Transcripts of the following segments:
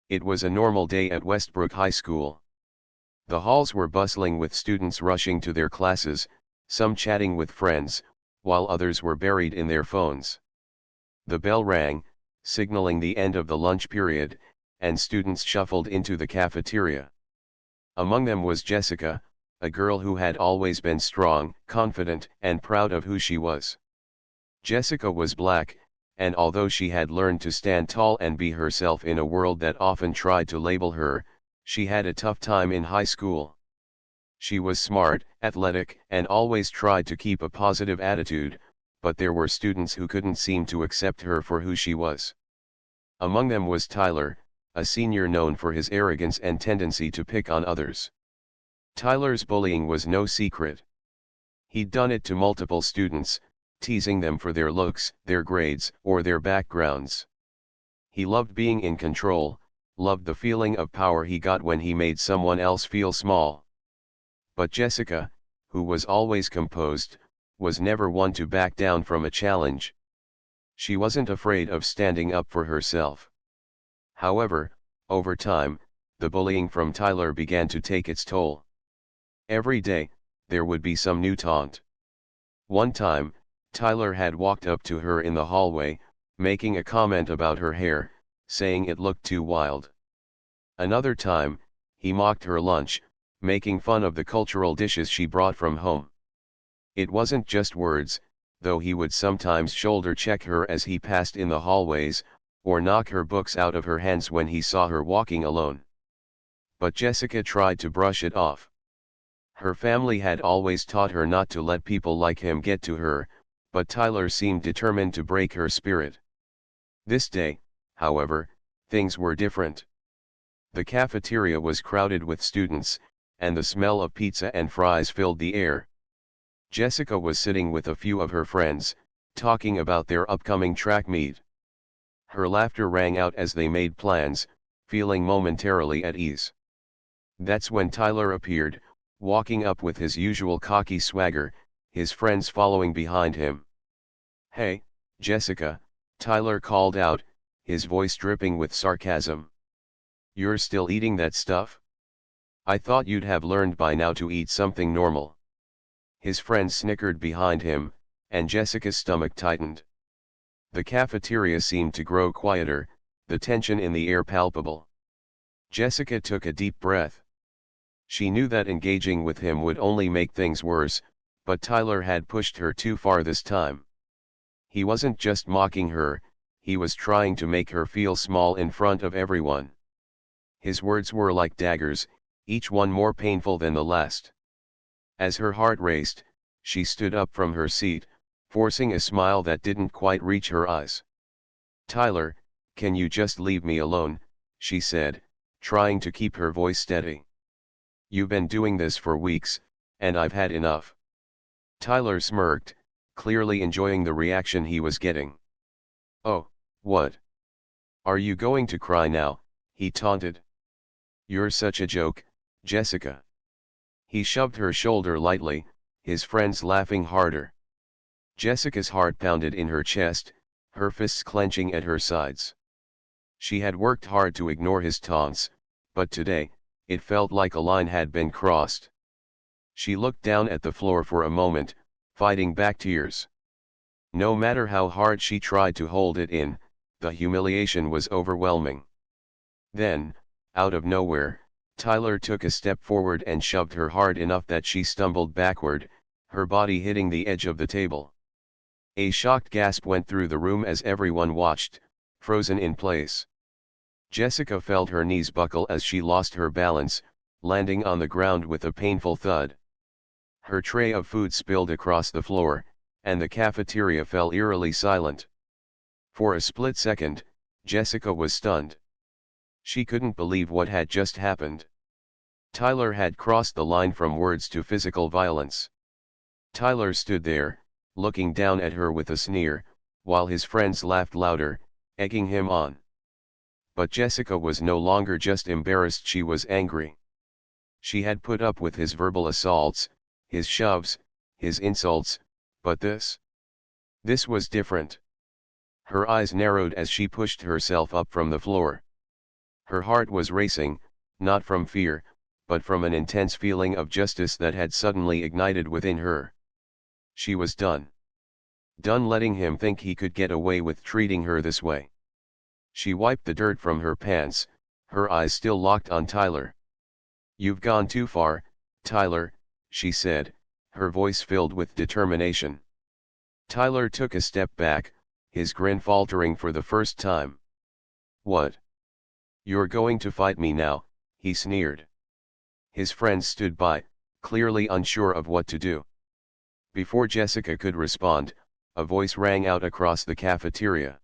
It was a normal day at Westbrook High School. The halls were bustling with students rushing to their classes, some chatting with friends, while others were buried in their phones. The bell rang, signaling the end of the lunch period, and students shuffled into the cafeteria. Among them was Jessica, a girl who had always been strong, confident, and proud of who she was. Jessica was black, and although she had learned to stand tall and be herself in a world that often tried to label her, she had a tough time in high school. She was smart, athletic, and always tried to keep a positive attitude, but there were students who couldn't seem to accept her for who she was. Among them was Tyler, a senior known for his arrogance and tendency to pick on others. Tyler's bullying was no secret. He'd done it to multiple students, teasing them for their looks, their grades, or their backgrounds. He loved being in control, loved the feeling of power he got when he made someone else feel small. But Jessica, who was always composed, was never one to back down from a challenge. She wasn't afraid of standing up for herself. However, over time, the bullying from Tyler began to take its toll. Every day, there would be some new taunt. One time, Tyler had walked up to her in the hallway, making a comment about her hair, saying it looked too wild. Another time, he mocked her lunch, making fun of the cultural dishes she brought from home. It wasn't just words, though he would sometimes shoulder check her as he passed in the hallways, or knock her books out of her hands when he saw her walking alone. But Jessica tried to brush it off. Her family had always taught her not to let people like him get to her, but Tyler seemed determined to break her spirit. This day, however, things were different. The cafeteria was crowded with students, and the smell of pizza and fries filled the air. Jessica was sitting with a few of her friends, talking about their upcoming track meet. Her laughter rang out as they made plans, feeling momentarily at ease. That's when Tyler appeared, walking up with his usual cocky swagger, his friends following behind him. "Hey, Jessica," Tyler called out, his voice dripping with sarcasm. "You're still eating that stuff? I thought you'd have learned by now to eat something normal." His friends snickered behind him, and Jessica's stomach tightened. The cafeteria seemed to grow quieter, the tension in the air palpable. Jessica took a deep breath. She knew that engaging with him would only make things worse, but Tyler had pushed her too far this time. He wasn't just mocking her, he was trying to make her feel small in front of everyone. His words were like daggers, each one more painful than the last. As her heart raced, she stood up from her seat, forcing a smile that didn't quite reach her eyes. "Tyler, can you just leave me alone?" she said, trying to keep her voice steady. "You've been doing this for weeks, and I've had enough." Tyler smirked, clearly enjoying the reaction he was getting. "Oh, what? Are you going to cry now?" he taunted. "You're such a joke, Jessica." He shoved her shoulder lightly, his friends laughing harder. Jessica's heart pounded in her chest, her fists clenching at her sides. She had worked hard to ignore his taunts, but today, it felt like a line had been crossed. She looked down at the floor for a moment, fighting back tears. No matter how hard she tried to hold it in, the humiliation was overwhelming. Then, out of nowhere, Tyler took a step forward and shoved her hard enough that she stumbled backward, her body hitting the edge of the table. A shocked gasp went through the room as everyone watched, frozen in place. Jessica felt her knees buckle as she lost her balance, landing on the ground with a painful thud. Her tray of food spilled across the floor, and the cafeteria fell eerily silent. For a split second, Jessica was stunned. She couldn't believe what had just happened. Tyler had crossed the line from words to physical violence. Tyler stood there, looking down at her with a sneer, while his friends laughed louder, egging him on. But Jessica was no longer just embarrassed, she was angry. She had put up with his verbal assaults, his shoves, his insults, but this was different. Her eyes narrowed as she pushed herself up from the floor. Her heart was racing, not from fear, but from an intense feeling of justice that had suddenly ignited within her. She was done. Done letting him think he could get away with treating her this way. She wiped the dirt from her pants, her eyes still locked on Tyler. "You've gone too far, Tyler," she said, her voice filled with determination. Tyler took a step back, his grin faltering for the first time. "What? You're going to fight me now?" he sneered. His friends stood by, clearly unsure of what to do. Before Jessica could respond, a voice rang out across the cafeteria.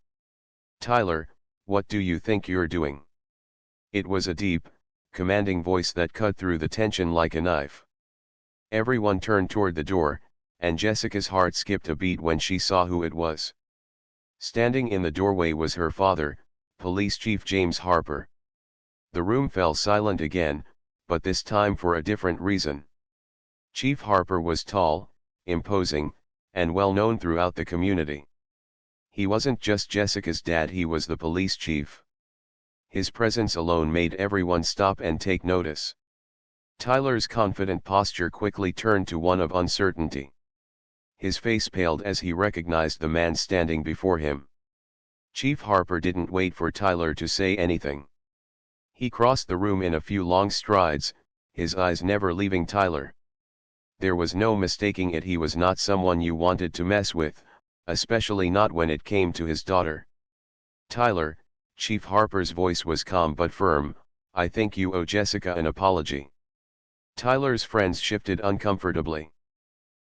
"Tyler, what do you think you're doing?" It was a deep, commanding voice that cut through the tension like a knife. Everyone turned toward the door, and Jessica's heart skipped a beat when she saw who it was. Standing in the doorway was her father, Police Chief James Harper. The room fell silent again, but this time for a different reason. Chief Harper was tall, imposing, and well known throughout the community. He wasn't just Jessica's dad, he was the police chief. His presence alone made everyone stop and take notice. Tyler's confident posture quickly turned to one of uncertainty. His face paled as he recognized the man standing before him. Chief Harper didn't wait for Tyler to say anything. He crossed the room in a few long strides, his eyes never leaving Tyler. There was no mistaking it, he was not someone you wanted to mess with, especially not when it came to his daughter. "Tyler," Chief Harper's voice was calm but firm, "I think you owe Jessica an apology." Tyler's friends shifted uncomfortably.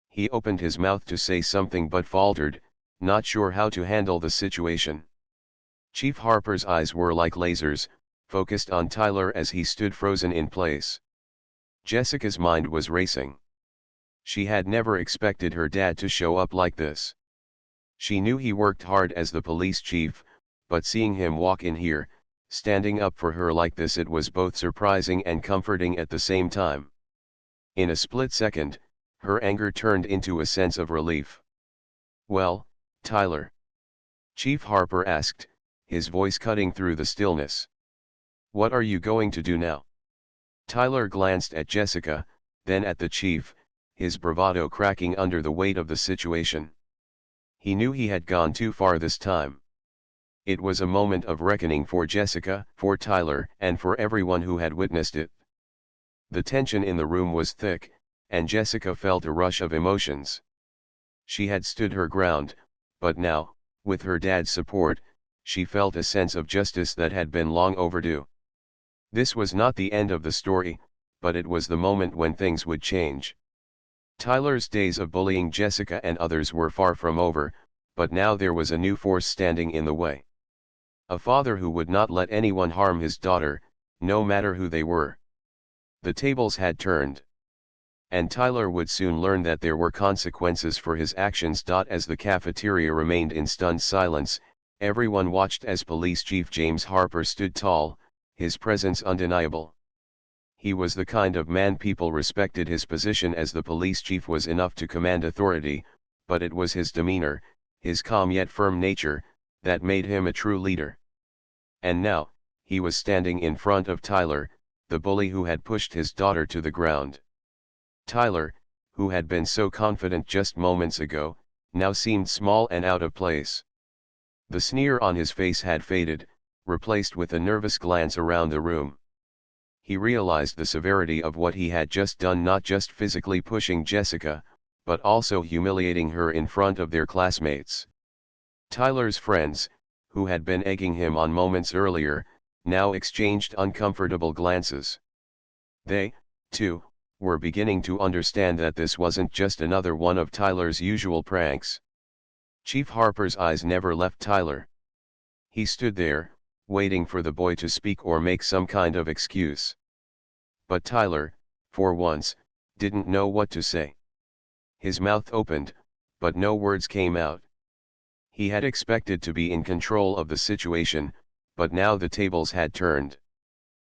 He opened his mouth to say something but faltered, not sure how to handle the situation. Chief Harper's eyes were like lasers, focused on Tyler as he stood frozen in place. Jessica's mind was racing. She had never expected her dad to show up like this. She knew he worked hard as the police chief, but seeing him walk in here, standing up for her like this, it was both surprising and comforting at the same time. In a split second, her anger turned into a sense of relief. "Well, Tyler?" Chief Harper asked, his voice cutting through the stillness. "What are you going to do now?" Tyler glanced at Jessica, then at the chief, his bravado cracking under the weight of the situation. He knew he had gone too far this time. It was a moment of reckoning for Jessica, for Tyler, and for everyone who had witnessed it. The tension in the room was thick, and Jessica felt a rush of emotions. She had stood her ground, but now, with her dad's support, she felt a sense of justice that had been long overdue. This was not the end of the story, but it was the moment when things would change. Tyler's days of bullying Jessica and others were far from over, but now there was a new force standing in the way. A father who would not let anyone harm his daughter, no matter who they were. The tables had turned. And Tyler would soon learn that there were consequences for his actions. As the cafeteria remained in stunned silence, everyone watched as Police Chief James Harper stood tall, his presence undeniable. He was the kind of man people respected. His position as the police chief was enough to command authority, but it was his demeanor, his calm yet firm nature, that made him a true leader. And now, he was standing in front of Tyler, the bully who had pushed his daughter to the ground. Tyler, who had been so confident just moments ago, now seemed small and out of place. The sneer on his face had faded, replaced with a nervous glance around the room. He realized the severity of what he had just done, not just physically pushing Jessica, but also humiliating her in front of their classmates. Tyler's friends, who had been egging him on moments earlier, now exchanged uncomfortable glances. They, too, were beginning to understand that this wasn't just another one of Tyler's usual pranks. Chief Harper's eyes never left Tyler. He stood there, waiting for the boy to speak or make some kind of excuse. But Tyler, for once, didn't know what to say. His mouth opened, but no words came out. He had expected to be in control of the situation, but now the tables had turned.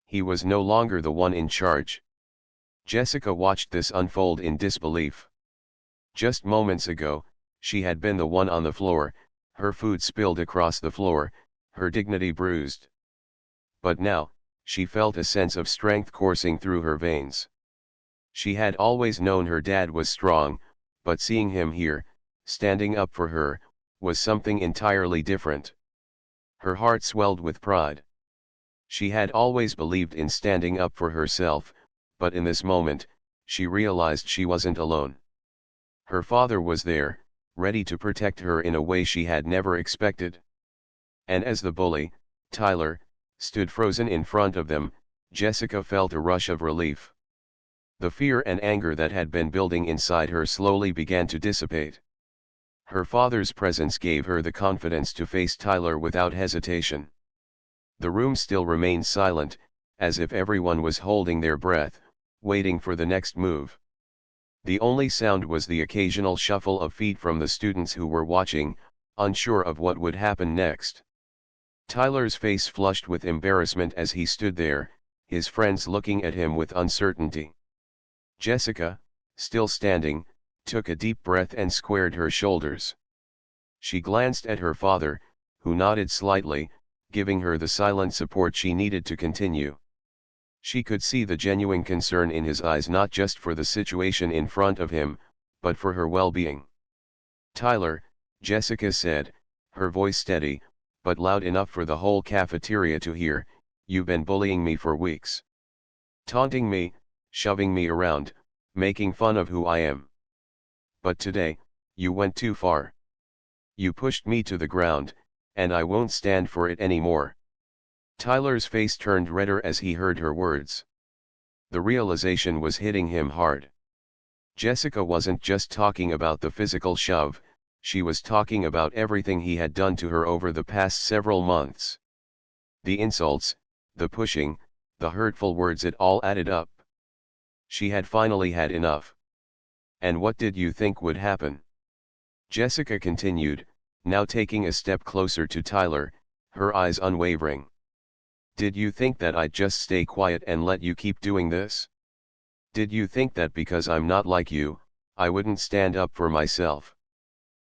He was no longer the one in charge. Jessica watched this unfold in disbelief. Just moments ago, she had been the one on the floor, her food spilled across the floor, her dignity bruised. But now, she felt a sense of strength coursing through her veins. She had always known her dad was strong, but seeing him here, standing up for her, was something entirely different. Her heart swelled with pride. She had always believed in standing up for herself, but in this moment, she realized she wasn't alone. Her father was there, ready to protect her in a way she had never expected. And as the bully, Tyler, stood frozen in front of them, Jessica felt a rush of relief. The fear and anger that had been building inside her slowly began to dissipate. Her father's presence gave her the confidence to face Tyler without hesitation. The room still remained silent, as if everyone was holding their breath, waiting for the next move. The only sound was the occasional shuffle of feet from the students who were watching, unsure of what would happen next. Tyler's face flushed with embarrassment as he stood there, his friends looking at him with uncertainty. Jessica, still standing, took a deep breath and squared her shoulders. She glanced at her father, who nodded slightly, giving her the silent support she needed to continue. She could see the genuine concern in his eyes, not just for the situation in front of him, but for her well-being. "Tyler," Jessica said, her voice steady, but loud enough for the whole cafeteria to hear, "you've been bullying me for weeks. Taunting me, shoving me around, making fun of who I am. But today, you went too far. You pushed me to the ground, and I won't stand for it anymore." Tyler's face turned redder as he heard her words. The realization was hitting him hard. Jessica wasn't just talking about the physical shove, she was talking about everything he had done to her over the past several months. The insults, the pushing, the hurtful words, it all added up. She had finally had enough. "And what did you think would happen?" Jessica continued, now taking a step closer to Tyler, her eyes unwavering. "Did you think that I'd just stay quiet and let you keep doing this? Did you think that because I'm not like you, I wouldn't stand up for myself?"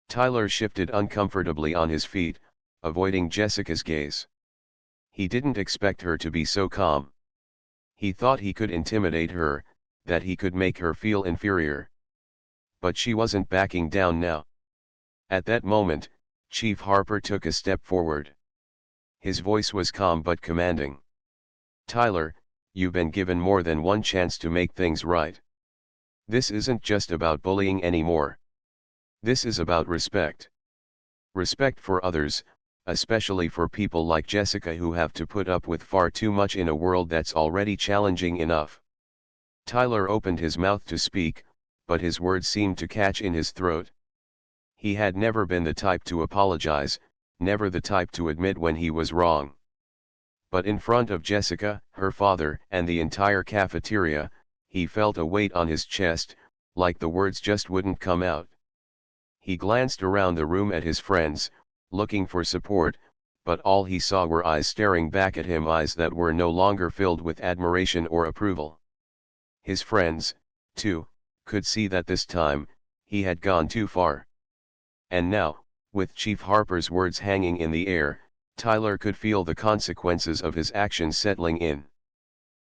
Tyler shifted uncomfortably on his feet, avoiding Jessica's gaze. He didn't expect her to be so calm. He thought he could intimidate her, that he could make her feel inferior. But she wasn't backing down now. At that moment, Chief Harper took a step forward. His voice was calm but commanding. "Tyler, you've been given more than one chance to make things right. This isn't just about bullying anymore. This is about respect. Respect for others, especially for people like Jessica who have to put up with far too much in a world that's already challenging enough." Tyler opened his mouth to speak, but his words seemed to catch in his throat. He had never been the type to apologize, never the type to admit when he was wrong. But in front of Jessica, her father, and the entire cafeteria, he felt a weight on his chest, like the words just wouldn't come out. He glanced around the room at his friends, looking for support, but all he saw were eyes staring back at him, eyes that were no longer filled with admiration or approval. His friends, too, could see that this time, he had gone too far. And now, with Chief Harper's words hanging in the air, Tyler could feel the consequences of his actions settling in.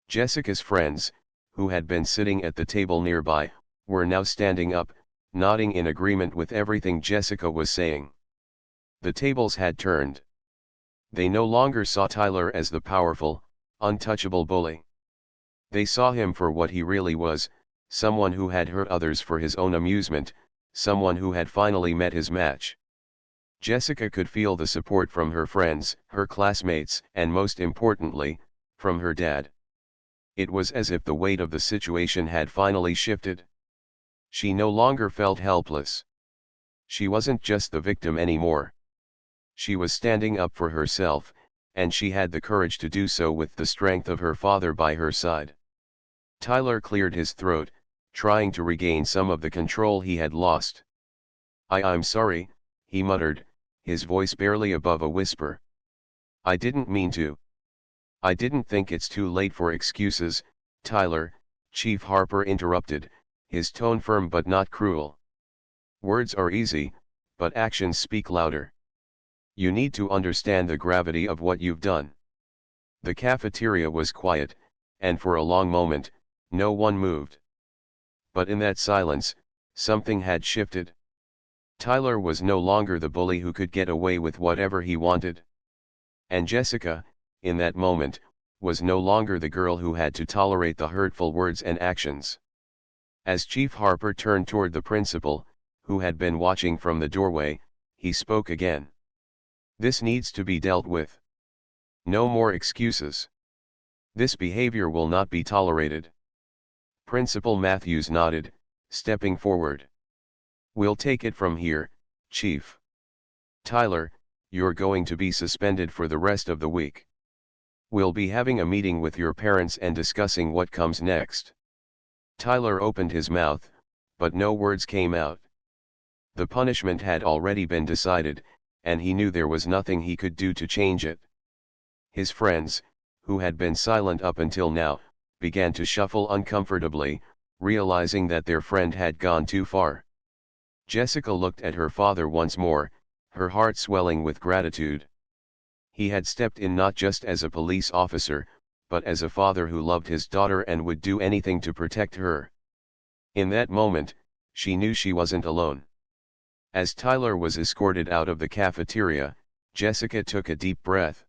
Jessica's friends, who had been sitting at the table nearby, were now standing up, nodding in agreement with everything Jessica was saying. The tables had turned. They no longer saw Tyler as the powerful, untouchable bully. They saw him for what he really was, someone who had hurt others for his own amusement, someone who had finally met his match. Jessica could feel the support from her friends, her classmates, and most importantly, from her dad. It was as if the weight of the situation had finally shifted. She no longer felt helpless. She wasn't just the victim anymore. She was standing up for herself, and she had the courage to do so with the strength of her father by her side. Tyler cleared his throat, trying to regain some of the control he had lost. I'm sorry," he muttered, his voice barely above a whisper. "I didn't mean to." "I didn't think it's too late for excuses, Tyler," Chief Harper interrupted, his tone firm but not cruel. "Words are easy, but actions speak louder. You need to understand the gravity of what you've done. The cafeteria was quiet, and for a long moment, no one moved. But in that silence, something had shifted. Tyler was no longer the bully who could get away with whatever he wanted. And Jessica, in that moment, was no longer the girl who had to tolerate the hurtful words and actions. As Chief Harper turned toward the principal, who had been watching from the doorway, he spoke again. "This needs to be dealt with. No more excuses. This behavior will not be tolerated." Principal Matthews nodded, stepping forward. "We'll take it from here, Chief. Tyler, you're going to be suspended for the rest of the week. We'll be having a meeting with your parents and discussing what comes next." Tyler opened his mouth, but no words came out. The punishment had already been decided, and he knew there was nothing he could do to change it. His friends, who had been silent up until now, began to shuffle uncomfortably, realizing that their friend had gone too far. Jessica looked at her father once more, her heart swelling with gratitude. He had stepped in not just as a police officer, but as a father who loved his daughter and would do anything to protect her. In that moment, she knew she wasn't alone. As Tyler was escorted out of the cafeteria, Jessica took a deep breath.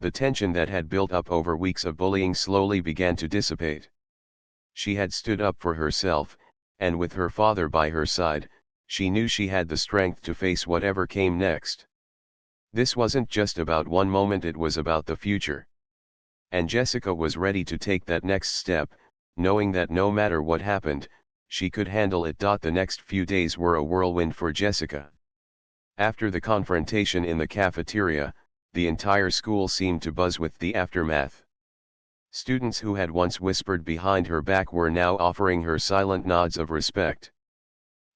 The tension that had built up over weeks of bullying slowly began to dissipate. She had stood up for herself, and with her father by her side, she knew she had the strength to face whatever came next. This wasn't just about one moment, it was about the future. And Jessica was ready to take that next step, knowing that no matter what happened, she could handle it. The next few days were a whirlwind for Jessica. After the confrontation in the cafeteria, the entire school seemed to buzz with the aftermath. Students who had once whispered behind her back were now offering her silent nods of respect.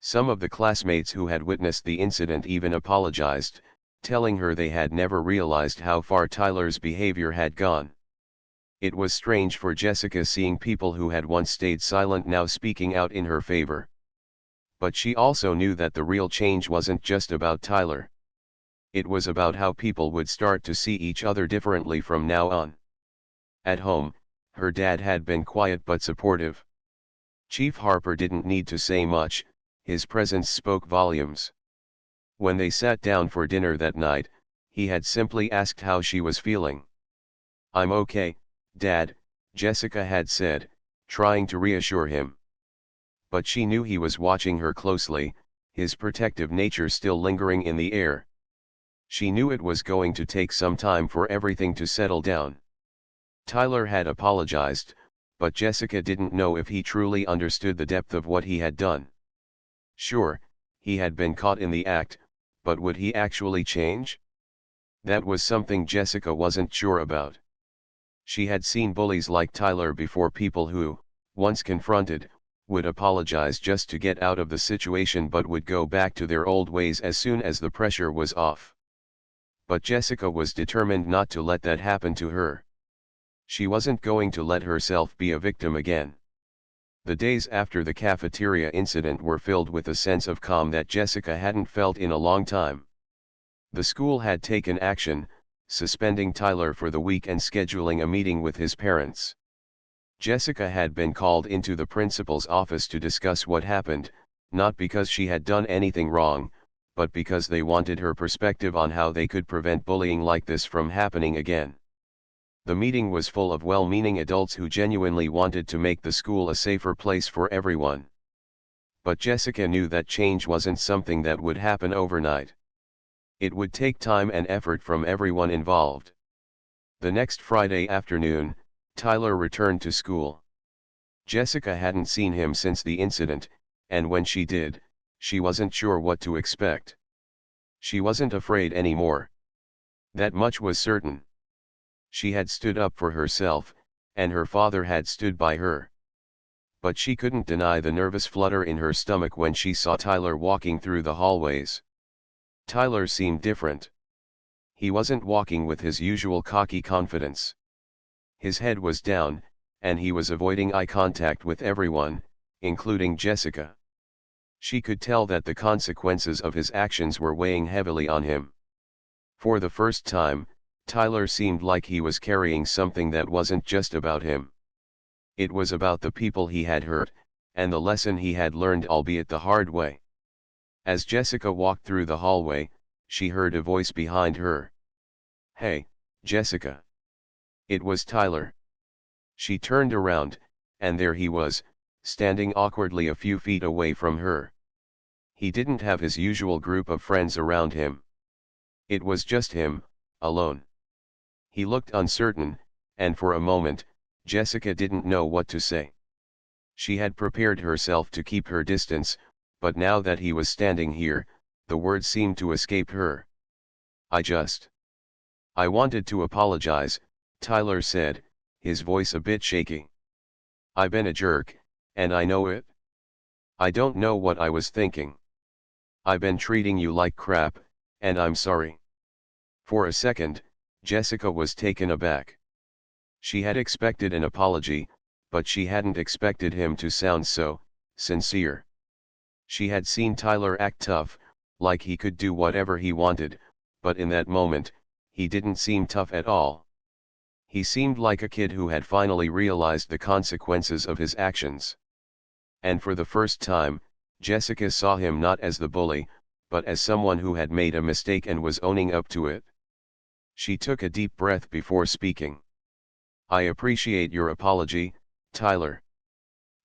Some of the classmates who had witnessed the incident even apologized, telling her they had never realized how far Tyler's behavior had gone. It was strange for Jessica seeing people who had once stayed silent now speaking out in her favor. But she also knew that the real change wasn't just about Tyler. It was about how people would start to see each other differently from now on. At home, her dad had been quiet but supportive. Chief Harper didn't need to say much, his presence spoke volumes. When they sat down for dinner that night, he had simply asked how she was feeling. "I'm okay, Dad," Jessica had said, trying to reassure him. But she knew he was watching her closely, his protective nature still lingering in the air. She knew it was going to take some time for everything to settle down. Tyler had apologized, but Jessica didn't know if he truly understood the depth of what he had done. Sure, he had been caught in the act, but would he actually change? That was something Jessica wasn't sure about. She had seen bullies like Tyler before, people who, once confronted, would apologize just to get out of the situation but would go back to their old ways as soon as the pressure was off. But Jessica was determined not to let that happen to her. She wasn't going to let herself be a victim again. The days after the cafeteria incident were filled with a sense of calm that Jessica hadn't felt in a long time. The school had taken action, suspending Tyler for the week and scheduling a meeting with his parents. Jessica had been called into the principal's office to discuss what happened, not because she had done anything wrong, but because they wanted her perspective on how they could prevent bullying like this from happening again. The meeting was full of well-meaning adults who genuinely wanted to make the school a safer place for everyone. But Jessica knew that change wasn't something that would happen overnight. It would take time and effort from everyone involved. The next Friday afternoon, Tyler returned to school. Jessica hadn't seen him since the incident, and when she did, she wasn't sure what to expect. She wasn't afraid anymore. That much was certain. She had stood up for herself, and her father had stood by her. But she couldn't deny the nervous flutter in her stomach when she saw Tyler walking through the hallways. Tyler seemed different. He wasn't walking with his usual cocky confidence. His head was down, and he was avoiding eye contact with everyone, including Jessica. She could tell that the consequences of his actions were weighing heavily on him. For the first time, Tyler seemed like he was carrying something that wasn't just about him. It was about the people he had hurt, and the lesson he had learned, albeit the hard way. As Jessica walked through the hallway, she heard a voice behind her. "Hey, Jessica." It was Tyler. She turned around, and there he was, standing awkwardly a few feet away from her. He didn't have his usual group of friends around him. It was just him, alone. He looked uncertain, and for a moment, Jessica didn't know what to say. She had prepared herself to keep her distance, but now that he was standing here, the words seemed to escape her. I wanted to apologize," Tyler said, his voice a bit shaky. "I've been a jerk, and I know it. I don't know what I was thinking. I've been treating you like crap, and I'm sorry." For a second, Jessica was taken aback. She had expected an apology, but she hadn't expected him to sound so sincere. She had seen Tyler act tough, like he could do whatever he wanted, but in that moment, he didn't seem tough at all. He seemed like a kid who had finally realized the consequences of his actions. And for the first time, Jessica saw him not as the bully, but as someone who had made a mistake and was owning up to it. She took a deep breath before speaking. "I appreciate your apology, Tyler.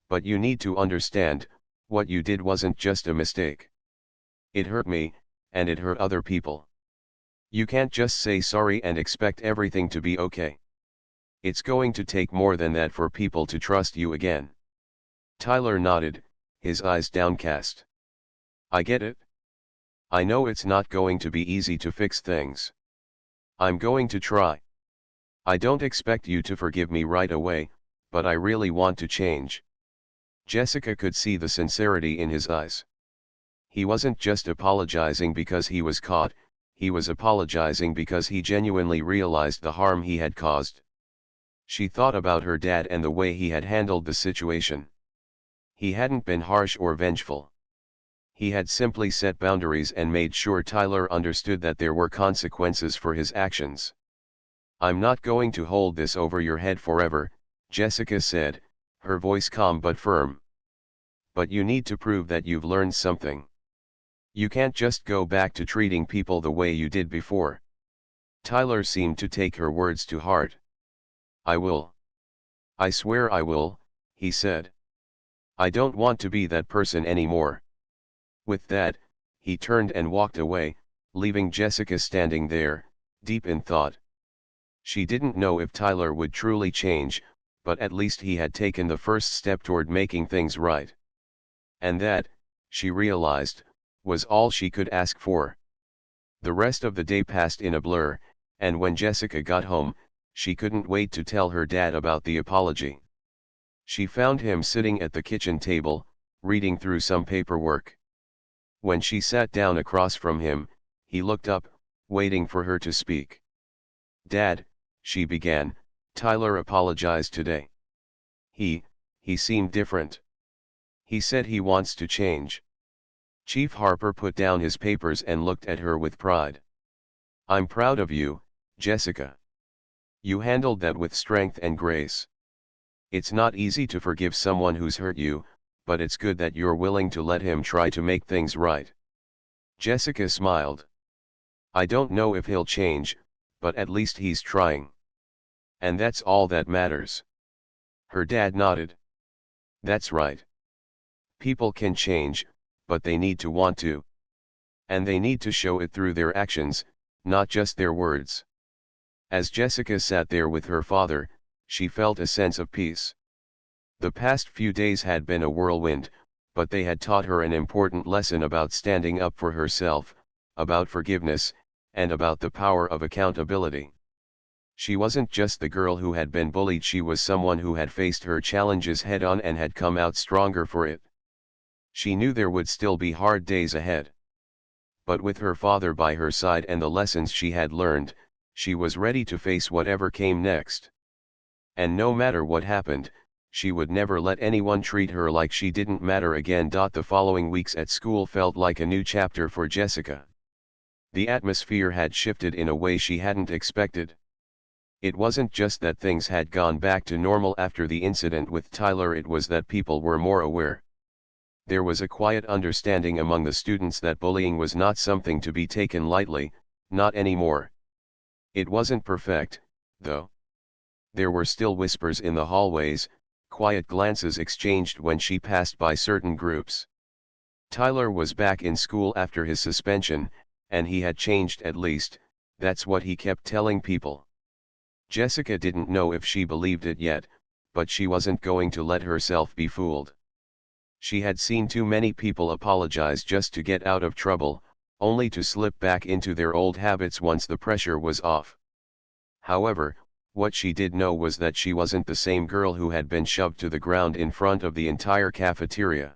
But you need to understand, what you did wasn't just a mistake. It hurt me, and it hurt other people. You can't just say sorry and expect everything to be okay. It's going to take more than that for people to trust you again." Tyler nodded, his eyes downcast. "I get it. I know it's not going to be easy to fix things. I'm going to try. I don't expect you to forgive me right away, but I really want to change." Jessica could see the sincerity in his eyes. He wasn't just apologizing because he was caught, he was apologizing because he genuinely realized the harm he had caused. She thought about her dad and the way he had handled the situation. He hadn't been harsh or vengeful. He had simply set boundaries and made sure Tyler understood that there were consequences for his actions. "I'm not going to hold this over your head forever," Jessica said, her voice calm but firm. "But you need to prove that you've learned something. You can't just go back to treating people the way you did before." Tyler seemed to take her words to heart. "I will. I swear I will," he said. "I don't want to be that person anymore." With that, he turned and walked away, leaving Jessica standing there, deep in thought. She didn't know if Tyler would truly change, but at least he had taken the first step toward making things right. And that, she realized, was all she could ask for. The rest of the day passed in a blur, and when Jessica got home, she couldn't wait to tell her dad about the apology. She found him sitting at the kitchen table, reading through some paperwork. When she sat down across from him, he looked up, waiting for her to speak. "Dad," she began, "Tyler apologized today. He seemed different. He said he wants to change." Chief Harper put down his papers and looked at her with pride. "I'm proud of you, Jessica. You handled that with strength and grace. It's not easy to forgive someone who's hurt you, but it's good that you're willing to let him try to make things right." Jessica smiled. "I don't know if he'll change, but at least he's trying. And that's all that matters." Her dad nodded. "That's right. People can change, but they need to want to. And they need to show it through their actions, not just their words." As Jessica sat there with her father, she felt a sense of peace. The past few days had been a whirlwind, but they had taught her an important lesson about standing up for herself, about forgiveness, and about the power of accountability. She wasn't just the girl who had been bullied, she was someone who had faced her challenges head-on and had come out stronger for it. She knew there would still be hard days ahead. But with her father by her side and the lessons she had learned, she was ready to face whatever came next. And no matter what happened, she would never let anyone treat her like she didn't matter again. The following weeks at school felt like a new chapter for Jessica. The atmosphere had shifted in a way she hadn't expected. It wasn't just that things had gone back to normal after the incident with Tyler, it was that people were more aware. There was a quiet understanding among the students that bullying was not something to be taken lightly, not anymore. It wasn't perfect, though. There were still whispers in the hallways, quiet glances exchanged when she passed by certain groups. Tyler was back in school after his suspension, and he had changed, at least, that's what he kept telling people. Jessica didn't know if she believed it yet, but she wasn't going to let herself be fooled. She had seen too many people apologize just to get out of trouble, only to slip back into their old habits once the pressure was off. However, what she did know was that she wasn't the same girl who had been shoved to the ground in front of the entire cafeteria.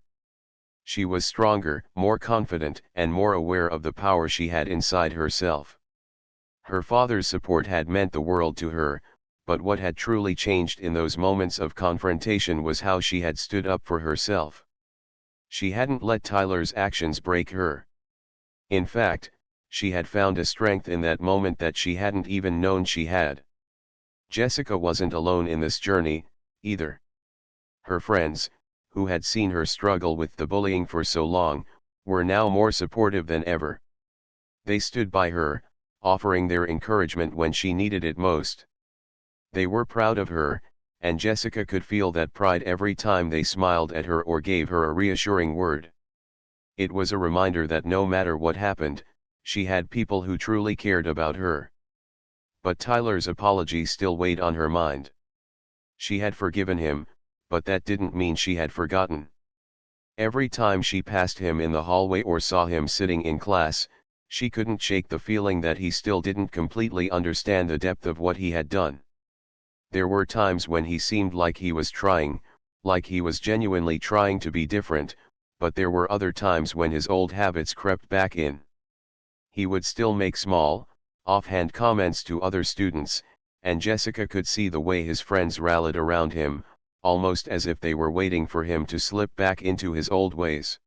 She was stronger, more confident, and more aware of the power she had inside herself. Her father's support had meant the world to her, but what had truly changed in those moments of confrontation was how she had stood up for herself. She hadn't let Tyler's actions break her. In fact, she had found a strength in that moment that she hadn't even known she had. Jessica wasn't alone in this journey, either. Her friends, who had seen her struggle with the bullying for so long, were now more supportive than ever. They stood by her, offering their encouragement when she needed it most. They were proud of her, and Jessica could feel that pride every time they smiled at her or gave her a reassuring word. It was a reminder that no matter what happened, she had people who truly cared about her. But Tyler's apology still weighed on her mind. She had forgiven him, but that didn't mean she had forgotten. Every time she passed him in the hallway or saw him sitting in class, she couldn't shake the feeling that he still didn't completely understand the depth of what he had done. There were times when he seemed like he was trying, like he was genuinely trying to be different, but there were other times when his old habits crept back in. He would still make small, offhand comments to other students, and Jessica could see the way his friends rallied around him, almost as if they were waiting for him to slip back into his old ways.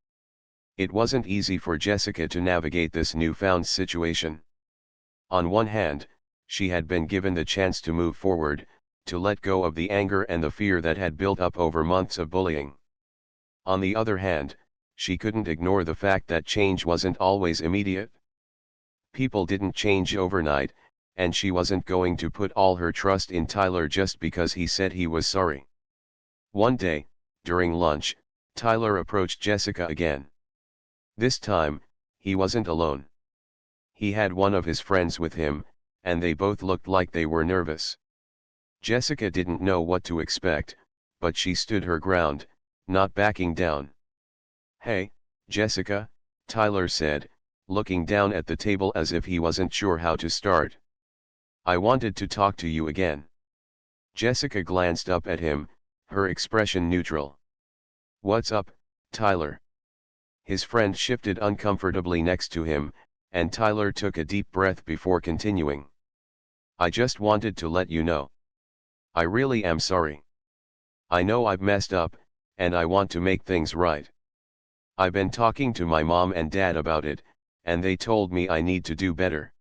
It wasn't easy for Jessica to navigate this newfound situation. On one hand, she had been given the chance to move forward, to let go of the anger and the fear that had built up over months of bullying. On the other hand, she couldn't ignore the fact that change wasn't always immediate. People didn't change overnight, and she wasn't going to put all her trust in Tyler just because he said he was sorry. One day, during lunch, Tyler approached Jessica again. This time, he wasn't alone. He had one of his friends with him, and they both looked like they were nervous. Jessica didn't know what to expect, but she stood her ground, not backing down. "Hey, Jessica," Tyler said, looking down at the table as if he wasn't sure how to start. "I wanted to talk to you again." Jessica glanced up at him, her expression neutral. "What's up, Tyler?" His friend shifted uncomfortably next to him, and Tyler took a deep breath before continuing. "I just wanted to let you know. I really am sorry. I know I've messed up, and I want to make things right. I've been talking to my mom and dad about it, and they told me I need to do better.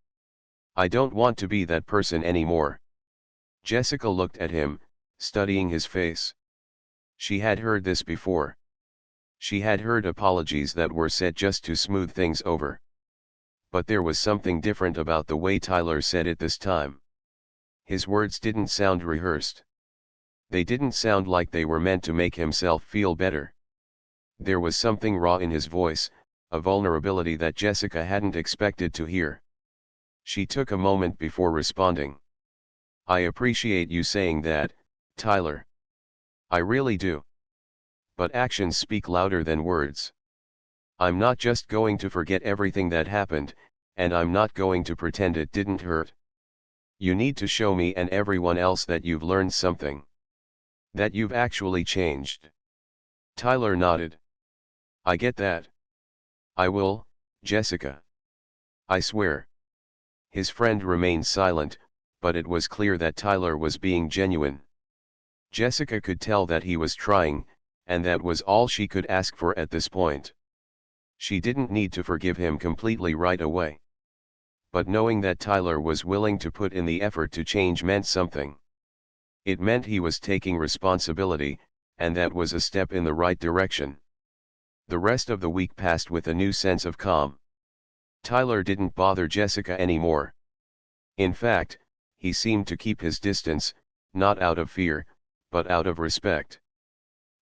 I don't want to be that person anymore." Jessica looked at him, studying his face. She had heard this before. She had heard apologies that were said just to smooth things over. But there was something different about the way Tyler said it this time. His words didn't sound rehearsed. They didn't sound like they were meant to make himself feel better. There was something raw in his voice, a vulnerability that Jessica hadn't expected to hear. She took a moment before responding. "I appreciate you saying that, Tyler. I really do. But actions speak louder than words. I'm not just going to forget everything that happened, and I'm not going to pretend it didn't hurt. You need to show me and everyone else that you've learned something. That you've actually changed." Tyler nodded. "I get that. I will, Jessica. I swear." His friend remained silent, but it was clear that Tyler was being genuine. Jessica could tell that he was trying, and that was all she could ask for at this point. She didn't need to forgive him completely right away. But knowing that Tyler was willing to put in the effort to change meant something. It meant he was taking responsibility, and that was a step in the right direction. The rest of the week passed with a new sense of calm. Tyler didn't bother Jessica anymore. In fact, he seemed to keep his distance, not out of fear, but out of respect.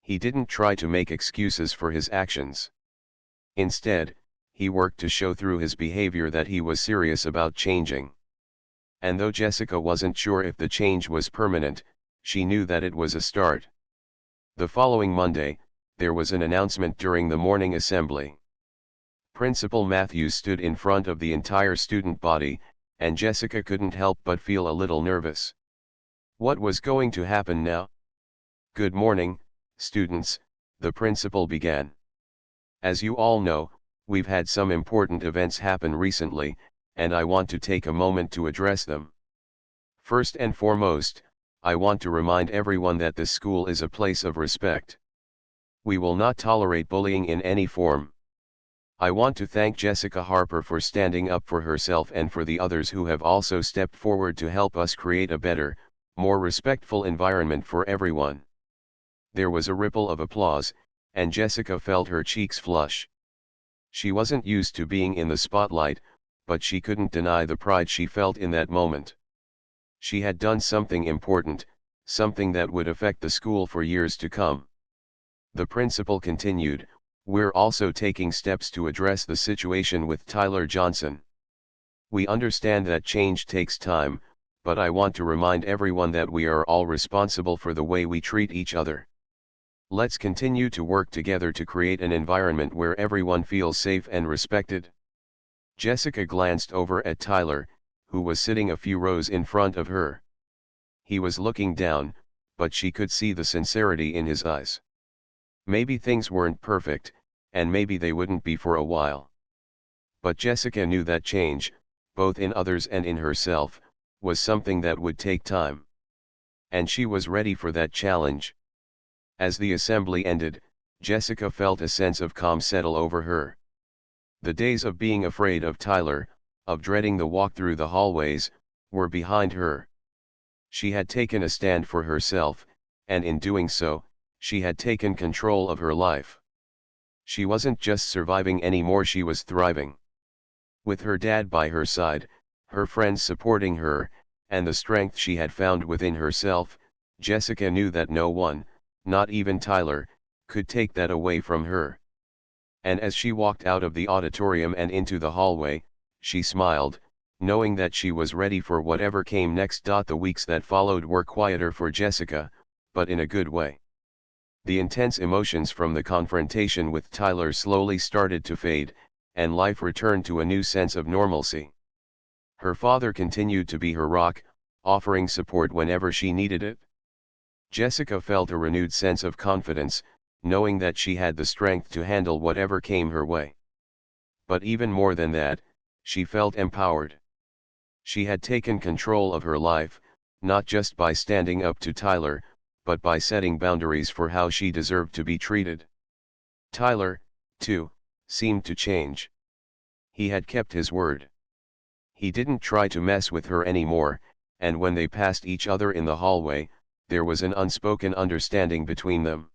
He didn't try to make excuses for his actions. Instead, he worked to show through his behavior that he was serious about changing. And though Jessica wasn't sure if the change was permanent, she knew that it was a start. The following Monday, there was an announcement during the morning assembly. Principal Matthews stood in front of the entire student body, and Jessica couldn't help but feel a little nervous. What was going to happen now? "Good morning, students," the principal began. "As you all know, we've had some important events happen recently, and I want to take a moment to address them. First and foremost, I want to remind everyone that this school is a place of respect. We will not tolerate bullying in any form. I want to thank Jessica Harper for standing up for herself and for the others who have also stepped forward to help us create a better, more respectful environment for everyone." There was a ripple of applause, and Jessica felt her cheeks flush. She wasn't used to being in the spotlight, but she couldn't deny the pride she felt in that moment. She had done something important, something that would affect the school for years to come. The principal continued, "We're also taking steps to address the situation with Tyler Johnson. We understand that change takes time, but I want to remind everyone that we are all responsible for the way we treat each other. Let's continue to work together to create an environment where everyone feels safe and respected." Jessica glanced over at Tyler, who was sitting a few rows in front of her. He was looking down, but she could see the sincerity in his eyes. Maybe things weren't perfect, and maybe they wouldn't be for a while. But Jessica knew that change, both in others and in herself, was something that would take time. And she was ready for that challenge. As the assembly ended, Jessica felt a sense of calm settle over her. The days of being afraid of Tyler, of dreading the walk through the hallways, were behind her. She had taken a stand for herself, and in doing so, she had taken control of her life. She wasn't just surviving anymore, she was thriving. With her dad by her side, her friends supporting her, and the strength she had found within herself, Jessica knew that no one, not even Tyler, could take that away from her. And as she walked out of the auditorium and into the hallway, she smiled, knowing that she was ready for whatever came next. The weeks that followed were quieter for Jessica, but in a good way. The intense emotions from the confrontation with Tyler slowly started to fade, and life returned to a new sense of normalcy. Her father continued to be her rock, offering support whenever she needed it. Jessica felt a renewed sense of confidence, knowing that she had the strength to handle whatever came her way. But even more than that, she felt empowered. She had taken control of her life, not just by standing up to Tyler, but by setting boundaries for how she deserved to be treated. Tyler, too, seemed to change. He had kept his word. He didn't try to mess with her anymore, and when they passed each other in the hallway, there was an unspoken understanding between them.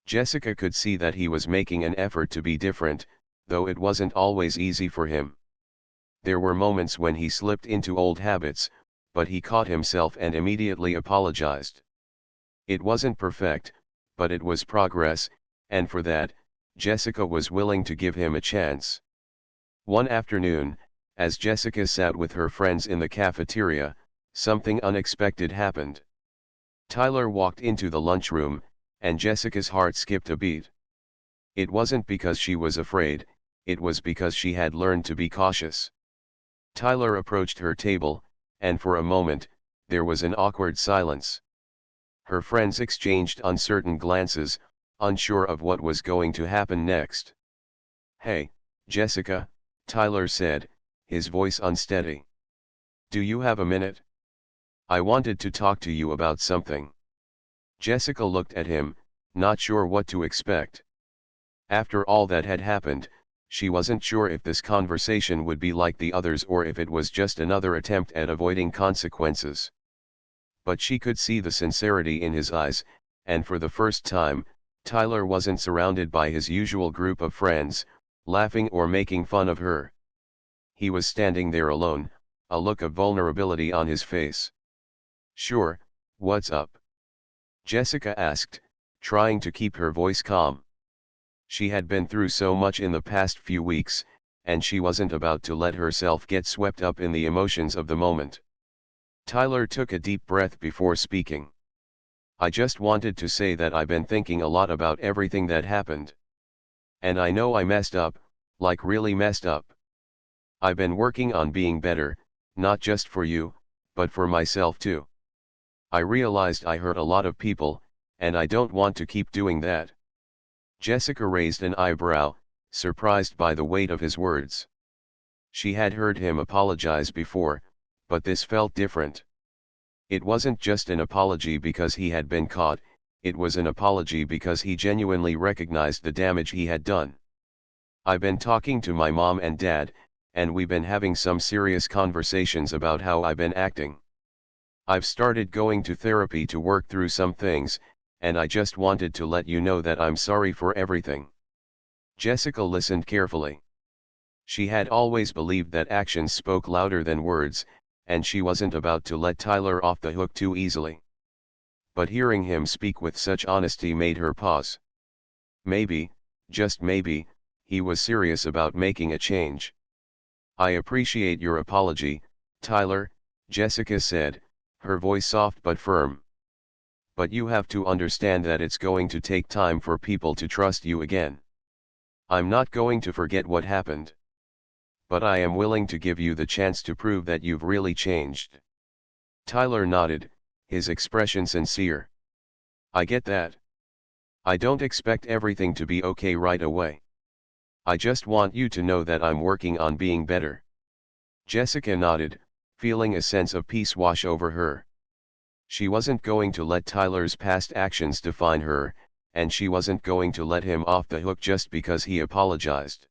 Jessica could see that he was making an effort to be different, though it wasn't always easy for him. There were moments when he slipped into old habits, but he caught himself and immediately apologized. It wasn't perfect, but it was progress, and for that, Jessica was willing to give him a chance. One afternoon, as Jessica sat with her friends in the cafeteria, something unexpected happened. Tyler walked into the lunchroom, and Jessica's heart skipped a beat. It wasn't because she was afraid, it was because she had learned to be cautious. Tyler approached her table, and for a moment, there was an awkward silence. Her friends exchanged uncertain glances, unsure of what was going to happen next. "Hey, Jessica," Tyler said, his voice unsteady. "Do you have a minute? I wanted to talk to you about something." Jessica looked at him, not sure what to expect. After all that had happened, She wasn't sure if this conversation would be like the others or if it was just another attempt at avoiding consequences. But she could see the sincerity in his eyes, and for the first time, Tyler wasn't surrounded by his usual group of friends, laughing or making fun of her. He was standing there alone, a look of vulnerability on his face. "Sure, what's up?" Jessica asked, trying to keep her voice calm. She had been through so much in the past few weeks, and she wasn't about to let herself get swept up in the emotions of the moment. Tyler took a deep breath before speaking. "I just wanted to say that I've been thinking a lot about everything that happened. And I know I messed up, like really messed up. I've been working on being better, not just for you, but for myself too. I realized I hurt a lot of people, and I don't want to keep doing that." Jessica raised an eyebrow, surprised by the weight of his words. She had heard him apologize before, but this felt different. It wasn't just an apology because he had been caught, it was an apology because he genuinely recognized the damage he had done. "I've been talking to my mom and dad, and we've been having some serious conversations about how I've been acting. I've started going to therapy to work through some things, and I just wanted to let you know that I'm sorry for everything." Jessica listened carefully. She had always believed that actions spoke louder than words, and she wasn't about to let Tyler off the hook too easily. But hearing him speak with such honesty made her pause. Maybe, just maybe, he was serious about making a change. "I appreciate your apology, Tyler," Jessica said, her voice soft but firm. "But you have to understand that it's going to take time for people to trust you again. I'm not going to forget what happened. But I am willing to give you the chance to prove that you've really changed." Tyler nodded, his expression sincere. "I get that. I don't expect everything to be okay right away. I just want you to know that I'm working on being better." Jessica nodded, feeling a sense of peace wash over her. She wasn't going to let Tyler's past actions define her, and she wasn't going to let him off the hook just because he apologized.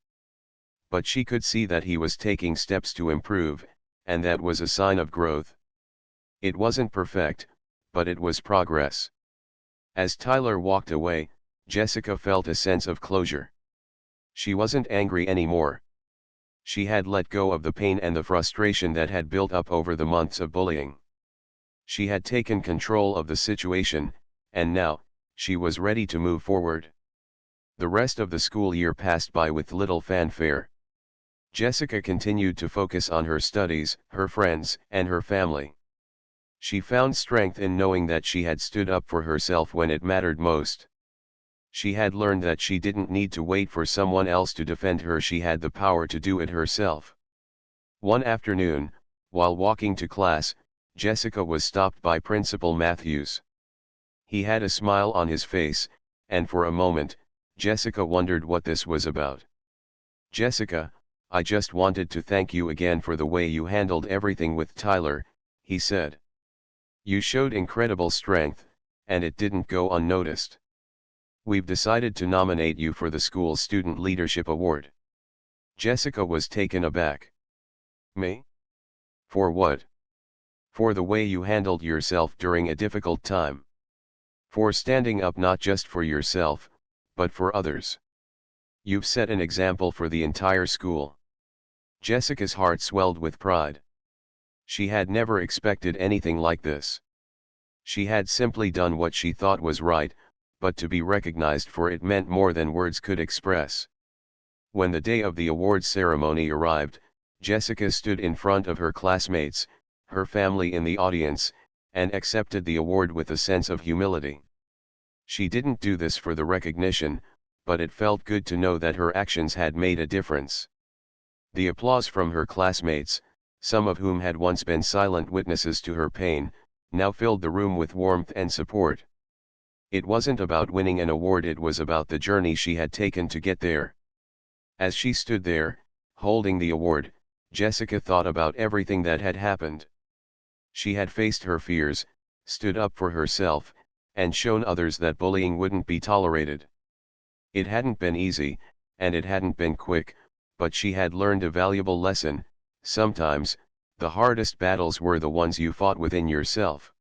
But she could see that he was taking steps to improve, and that was a sign of growth. It wasn't perfect, but it was progress. As Tyler walked away, Jessica felt a sense of closure. She wasn't angry anymore. She had let go of the pain and the frustration that had built up over the months of bullying. She had taken control of the situation, and now, she was ready to move forward. The rest of the school year passed by with little fanfare. Jessica continued to focus on her studies, her friends, and her family. She found strength in knowing that she had stood up for herself when it mattered most. She had learned that she didn't need to wait for someone else to defend her, she had the power to do it herself. One afternoon, while walking to class, Jessica was stopped by Principal Matthews. He had a smile on his face, and for a moment, Jessica wondered what this was about. "Jessica, I just wanted to thank you again for the way you handled everything with Tyler," he said. "You showed incredible strength, and it didn't go unnoticed. We've decided to nominate you for the school's Student Leadership Award." Jessica was taken aback. "Me? For what?" "For the way you handled yourself during a difficult time. For standing up not just for yourself, but for others. You've set an example for the entire school." Jessica's heart swelled with pride. She had never expected anything like this. She had simply done what she thought was right, but to be recognized for it meant more than words could express. When the day of the awards ceremony arrived, Jessica stood in front of her classmates, her family in the audience, and accepted the award with a sense of humility. She didn't do this for the recognition, but it felt good to know that her actions had made a difference. The applause from her classmates, some of whom had once been silent witnesses to her pain, now filled the room with warmth and support. It wasn't about winning an award, it was about the journey she had taken to get there. As she stood there, holding the award, Jessica thought about everything that had happened. She had faced her fears, stood up for herself, and shown others that bullying wouldn't be tolerated. It hadn't been easy, and it hadn't been quick, but she had learned a valuable lesson: sometimes, the hardest battles were the ones you fought within yourself.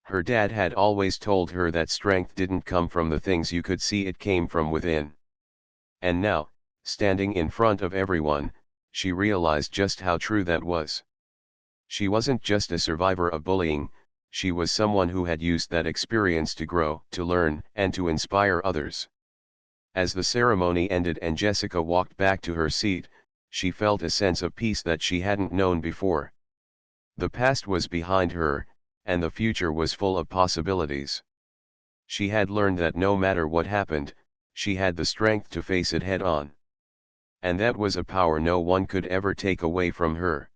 Her dad had always told her that strength didn't come from the things you could see, it came from within. And now, standing in front of everyone, she realized just how true that was. She wasn't just a survivor of bullying, she was someone who had used that experience to grow, to learn, and to inspire others. As the ceremony ended and Jessica walked back to her seat, she felt a sense of peace that she hadn't known before. The past was behind her, and the future was full of possibilities. She had learned that no matter what happened, she had the strength to face it head on. And that was a power no one could ever take away from her.